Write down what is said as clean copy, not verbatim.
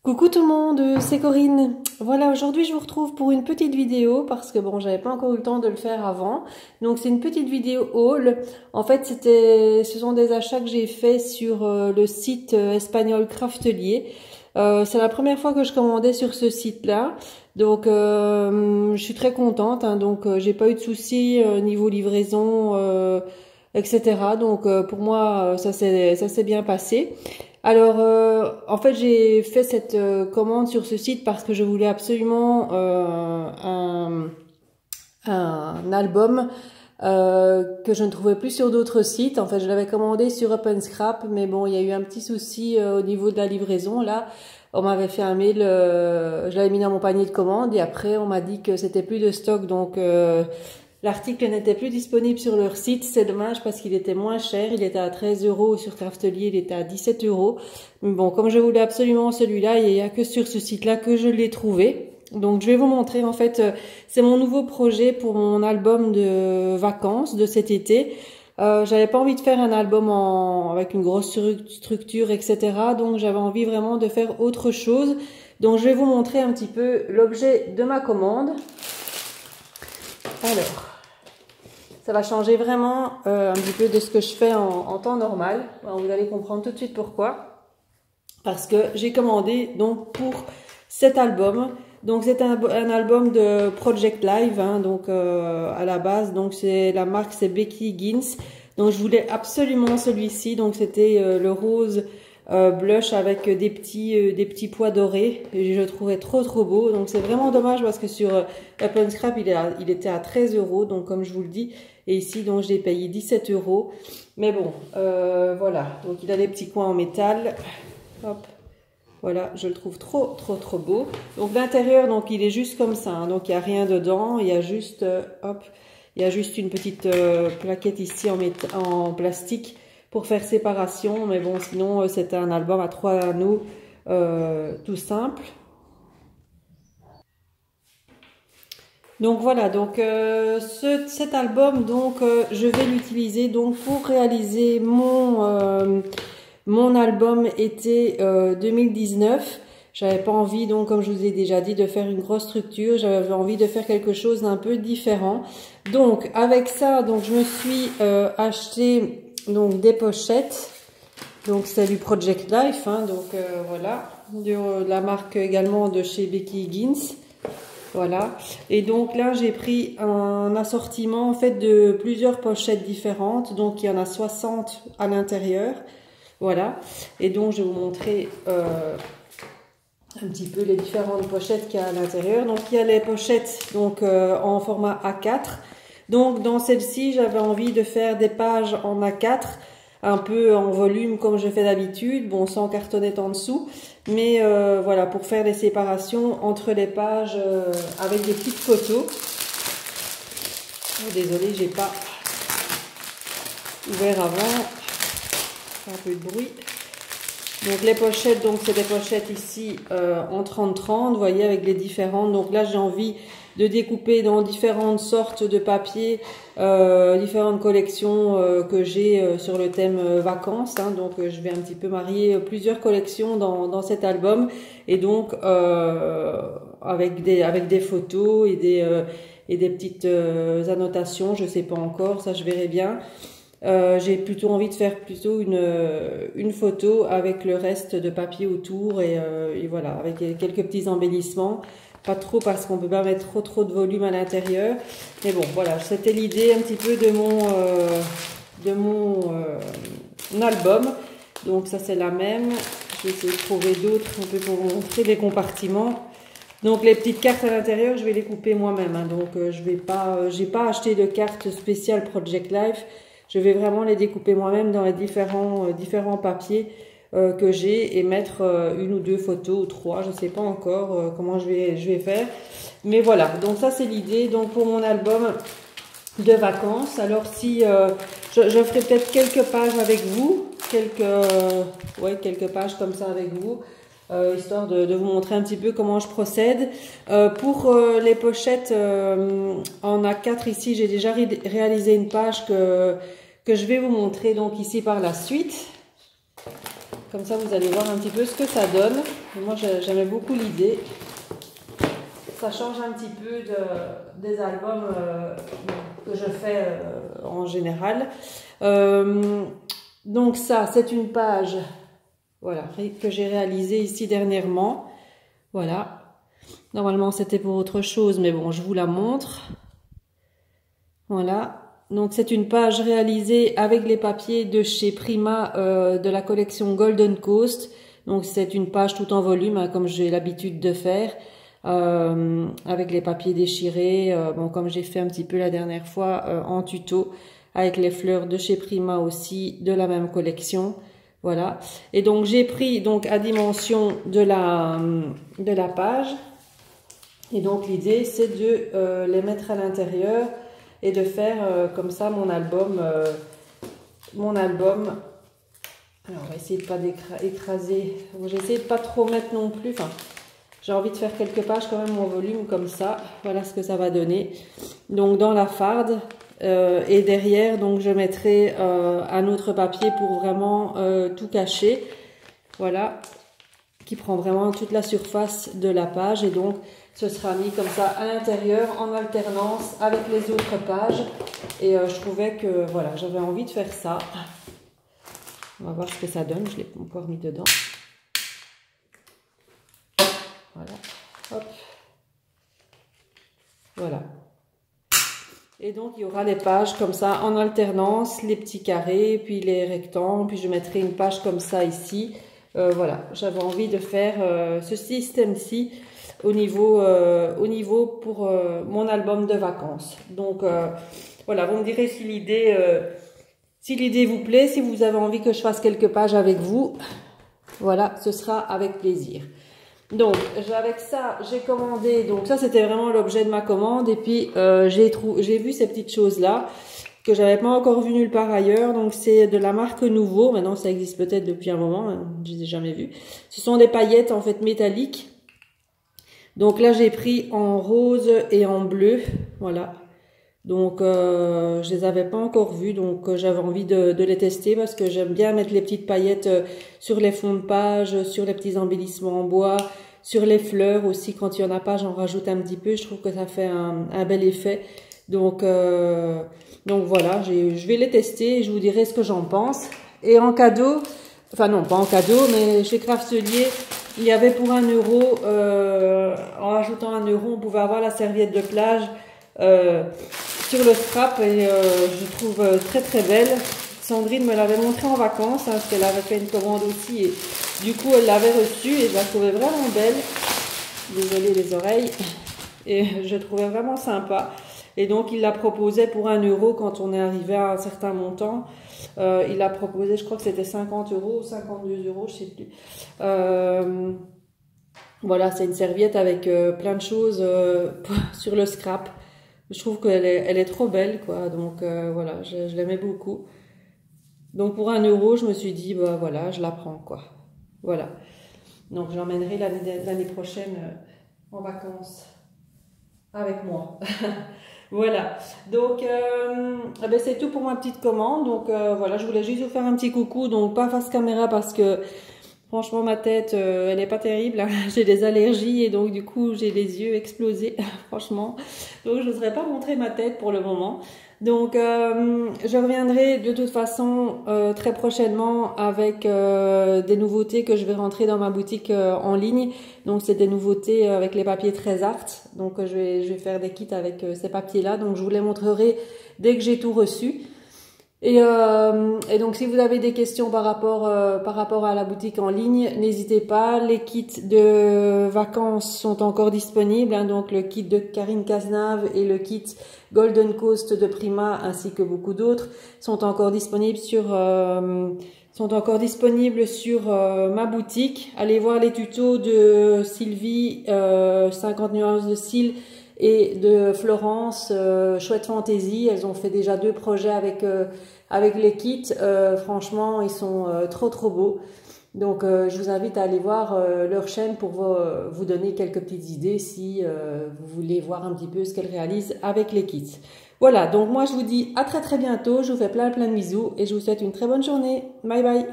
Coucou tout le monde, c'est Corinne. Voilà, aujourd'hui je vous retrouve pour une petite vidéo parce que bon, j'avais pas encore eu le temps de le faire avant. Donc c'est une petite vidéo haul. En fait, ce sont des achats que j'ai fait sur le site espagnol Craftelier. C'est la première fois que je commandais sur ce site-là. Donc je suis très contente, hein. Donc j'ai pas eu de soucis niveau livraison, etc. Donc pour moi ça s'est bien passé. Alors, en fait, j'ai fait cette commande sur ce site parce que je voulais absolument un album que je ne trouvais plus sur d'autres sites. En fait, je l'avais commandé sur OpenScrap, mais bon, il y a eu un petit souci au niveau de la livraison. Là, on m'avait fait un mail, je l'avais mis dans mon panier de commande et après, on m'a dit que c'était plus de stock, donc l'article n'était plus disponible sur leur site. C'est dommage parce qu'il était moins cher. Il était à 13 € sur Craftelier, il était à 17 €. Mais bon, comme je voulais absolument celui-là, il n'y a que sur ce site-là que je l'ai trouvé. Donc je vais vous montrer, en fait, c'est mon nouveau projet pour mon album de vacances de cet été. J'avais pas envie de faire un album avec une grosse structure, etc. Donc j'avais envie vraiment de faire autre chose. Donc je vais vous montrer un petit peu l'objet de ma commande. Alors, ça va changer vraiment un petit peu de ce que je fais en temps normal. Alors, vous allez comprendre tout de suite pourquoi. Parce que j'ai commandé donc pour cet album. Donc c'est un album de Project Live, hein, donc à la base. Donc c'est la marque, c'est Becky Ginz. Donc je voulais absolument celui-ci. Donc c'était le rose blush avec des petits pois dorés. Et je le trouvais trop beau. Donc c'est vraiment dommage parce que sur OpenScrap il était à 13 €. Donc comme je vous le dis. Et ici donc j'ai payé 17 €. Mais bon, voilà. Donc il a des petits coins en métal. Hop. Voilà, je le trouve trop beau. Donc l'intérieur, donc il est juste comme ça, hein, donc il n'y a rien dedans, il y a juste, hop, il y a juste une petite plaquette ici en plastique pour faire séparation. Mais bon, sinon c'est un album à 3 anneaux, tout simple. Donc voilà, donc cet album, donc je vais l'utiliser donc pour réaliser mon album été 2019. J'avais pas envie, donc comme je vous ai déjà dit, de faire une grosse structure. J'avais envie de faire quelque chose d'un peu différent. Donc avec ça, donc je me suis acheté donc des pochettes. Donc c'est du Project Life, hein, donc voilà, de la marque également de chez Becky Ginz. Voilà, et donc là j'ai pris un assortiment en fait de plusieurs pochettes différentes. Donc il y en a 60 à l'intérieur. Voilà, et donc je vais vous montrer un petit peu les différentes pochettes qu'il y a à l'intérieur. Donc il y a les pochettes donc en format A4. Donc dans celle-ci, j'avais envie de faire des pages en A4, un peu en volume comme je fais d'habitude, bon sans cartonnette en dessous, mais voilà, pour faire des séparations entre les pages avec des petites photos. Oh, désolée, j'ai pas ouvert avant. Un peu de bruit. Donc les pochettes, donc c'est des pochettes ici en 30-30, vous voyez, avec les différentes. Donc là j'ai envie de découper dans différentes sortes de papiers, différentes collections que j'ai sur le thème vacances, hein. Donc je vais un petit peu marier plusieurs collections dans cet album, et donc avec des photos et des petites annotations. Je sais pas encore, ça je verrai bien. J'ai plutôt envie de faire une photo avec le reste de papier autour, et voilà, avec quelques petits embellissements. Pas trop parce qu'on peut pas mettre trop de volume à l'intérieur. Mais bon, voilà, c'était l'idée un petit peu de mon album. Donc ça c'est la même. Je vais essayer de trouver d'autres un peu pour vous montrer les compartiments. Donc les petites cartes à l'intérieur, je vais les couper moi-même, hein. Donc j'ai pas acheté de carte spéciale Project Life. Je vais vraiment les découper moi-même dans les différents papiers que j'ai, et mettre une ou deux photos ou trois, je ne sais pas encore comment je vais faire. Mais voilà, donc ça c'est l'idée donc pour mon album de vacances. Alors si je ferai peut-être quelques pages avec vous, quelques pages comme ça avec vous. Histoire de vous montrer un petit peu comment je procède. Pour les pochettes en A4 ici, j'ai déjà réalisé une page que je vais vous montrer donc ici par la suite. Comme ça, vous allez voir un petit peu ce que ça donne. Et moi, j'aimais beaucoup l'idée. Ça change un petit peu des albums que je fais en général. Donc ça, c'est une page, voilà, que j'ai réalisée ici dernièrement. Voilà. Normalement, c'était pour autre chose, mais bon, je vous la montre. Voilà. Donc, c'est une page réalisée avec les papiers de chez Prima de la collection Golden Coast. Donc, c'est une page tout en volume, hein, comme j'ai l'habitude de faire, avec les papiers déchirés, bon, comme j'ai fait un petit peu la dernière fois en tuto, avec les fleurs de chez Prima aussi, de la même collection. Voilà. Et donc, j'ai pris donc à dimension de la page. Et donc l'idée c'est de les mettre à l'intérieur et de faire comme ça mon album. Alors on va essayer de pas écraser. Bon, j'ai essayé de pas trop mettre non plus. Enfin, j'ai envie de faire quelques pages quand même en volume comme ça. Voilà ce que ça va donner. Donc dans la farde et derrière donc je mettrai un autre papier pour vraiment tout cacher. Voilà, qui prend vraiment toute la surface de la page et donc ce sera mis comme ça à l'intérieur en alternance avec les autres pages et je trouvais que voilà, j'avais envie de faire ça. On va voir ce que ça donne, je l'ai encore mis dedans. Voilà, hop. Voilà. Et donc il y aura des pages comme ça en alternance, les petits carrés, puis les rectangles, puis je mettrai une page comme ça ici. Voilà, j'avais envie de faire ce système-ci au niveau pour mon album de vacances. Donc voilà, vous me direz si l'idée vous plaît, si vous avez envie que je fasse quelques pages avec vous. Voilà, ce sera avec plaisir. Donc avec ça, j'ai commandé, donc ça c'était vraiment l'objet de ma commande et puis j'ai vu ces petites choses-là que j'avais pas encore vu nulle part ailleurs. Donc c'est de la marque Nouveau. Maintenant ça existe peut-être depuis un moment, hein, je les ai jamais vues. Ce sont des paillettes en fait métalliques. Donc là j'ai pris en rose et en bleu, voilà. Donc je les avais pas encore vues, donc j'avais envie de les tester parce que j'aime bien mettre les petites paillettes sur les fonds de page, sur les petits embellissements en bois, sur les fleurs aussi. Quand il y en a pas, j'en rajoute un petit peu. Je trouve que ça fait un bel effet. Donc voilà, je vais les tester et je vous dirai ce que j'en pense. Et en cadeau, enfin non, pas en cadeau, mais chez Craftelier, il y avait pour 1 €, en ajoutant 1 €, on pouvait avoir la serviette de plage sur le scrap et je trouve très très belle. Sandrine me l'avait montré en vacances, hein, parce qu'elle avait fait une commande aussi et du coup elle l'avait reçue et je la trouvais vraiment belle. Désolée les oreilles. Et je trouvais vraiment sympa. Et donc, il la proposait pour 1 € quand on est arrivé à un certain montant. Il l'a proposé, je crois que c'était 50 € ou 52 €, je sais plus. Voilà, c'est une serviette avec plein de choses sur le scrap. Je trouve qu'elle est trop belle, quoi. Donc, voilà, je l'aimais beaucoup. Donc, pour 1 €, je me suis dit, bah voilà, je la prends, quoi. Voilà. Donc, j'emmènerai l'année prochaine en vacances avec moi. Voilà, donc ben c'est tout pour ma petite commande. Donc voilà, je voulais juste vous faire un petit coucou, donc pas face caméra parce que franchement ma tête elle est pas terrible, hein. J'ai des allergies et donc du coup j'ai les yeux explosés franchement, donc je n'oserais pas montrer ma tête pour le moment. Donc je reviendrai de toute façon très prochainement avec des nouveautés que je vais rentrer dans ma boutique en ligne. Donc c'est des nouveautés avec les papiers très art. Donc je vais faire des kits avec ces papiers là. Donc je vous les montrerai dès que j'ai tout reçu. Et donc si vous avez des questions par rapport à la boutique en ligne, n'hésitez pas. Les kits de vacances sont encore disponibles, hein, donc le kit de Karine Cazenave et le kit Golden Coast de Prima ainsi que beaucoup d'autres sont encore disponibles sur ma boutique. Allez voir les tutos de Sylvie, 50 nuances de cils, et de Florence, Chouette Fantaisie. Elles ont fait déjà 2 projets avec les kits. Franchement, ils sont trop beaux. Donc, je vous invite à aller voir leur chaîne pour vous donner quelques petites idées si vous voulez voir un petit peu ce qu'elles réalisent avec les kits. Voilà, donc moi je vous dis à très bientôt. Je vous fais plein de bisous et je vous souhaite une très bonne journée. Bye bye.